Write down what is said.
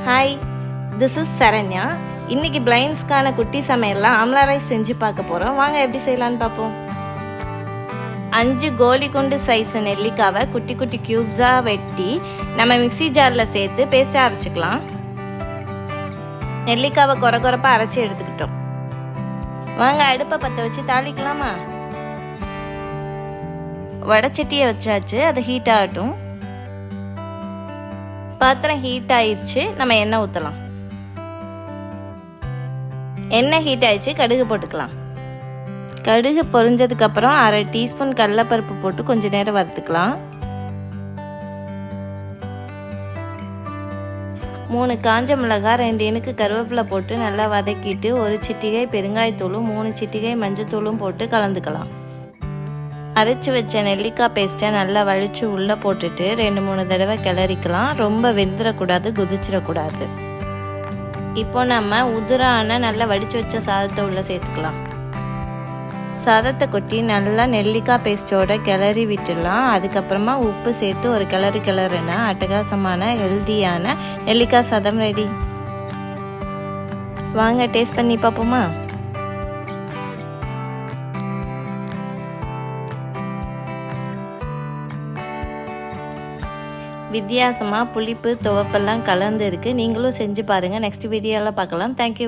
Hi, this is Saranya. இன்னைக்கு பிளைண்ட்ஸ்க்கான குட்டி சமையல்லாம் ஆம்லா ரைஸ் செஞ்சு பார்க்க போகிறோம். வாங்க எப்படி செய்யலான்னு பார்ப்போம். 5 கோலி குண்டு சைஸ் நெல்லிக்காவை குட்டி குட்டி க்யூப்ஸாக வெட்டி நம்ம மிக்சி ஜாரில் சேர்த்து பேஸ்ட்டாக அரைச்சிக்கலாம். நெல்லிக்காவை கொரப்பாக அரைச்சி எடுத்துக்கிட்டோம். வாங்க அடுப்பை பற்ற வச்சு தாளிக்கலாமா. வடைச்சட்டியை வச்சாச்சு, அது ஹீட் ஆகட்டும். பாத்திரம் ஹீட் ஆயிடுச்சு, நம்ம எண்ணெய் ஊற்றலாம். எண்ணெய் ஹீட் ஆயிடுச்சு, கடுகு போட்டுக்கலாம். கடுகு பொரிஞ்சதுக்கப்புறம் 1/2 டீஸ்பூன் கடலைப்பருப்பு போட்டு கொஞ்ச நேரம் வறுத்துக்கலாம். 3 காஞ்ச மிளகாய், 2 இனுக்கு கருவேப்பிலை போட்டு நல்லா வதக்கிட்டு 1 சிட்டிகை பெருங்காயத்தூளும் 3 சிட்டிகை மஞ்சத்தூளும் போட்டு கலந்துக்கலாம். அரைச்சி வச்ச நெல்லிக்காய் பேஸ்ட்டை நல்லா வலிச்சு உள்ளே போட்டுட்டு 2-3 தடவை கிளறிக்கலாம். ரொம்ப வெந்துடக்கூடாது, குதிச்சிடக்கூடாது. இப்போ நம்ம உதிரான நல்லா வடித்து வச்ச சாதத்தை உள்ளே சேர்த்துக்கலாம். சாதத்தை கொட்டி நல்லா நெல்லிக்காய் பேஸ்ட்டோட கிளறி விட்டுடலாம். அதுக்கப்புறமா உப்பு சேர்த்து ஒரு கிளறுனா அட்டகாசமான ஹெல்தியான நெல்லிக்காய் சாதம் ரெடி. வாங்க டேஸ்ட் பண்ணி பார்ப்போமா. வித்தியாசமாக புளிப்பு துவப்பெல்லாம் கலந்து இருக்குது. நீங்களும் செஞ்சு பாருங்கள். நெக்ஸ்ட் வீடியோவில் பார்க்கலாம். தேங்க்யூ.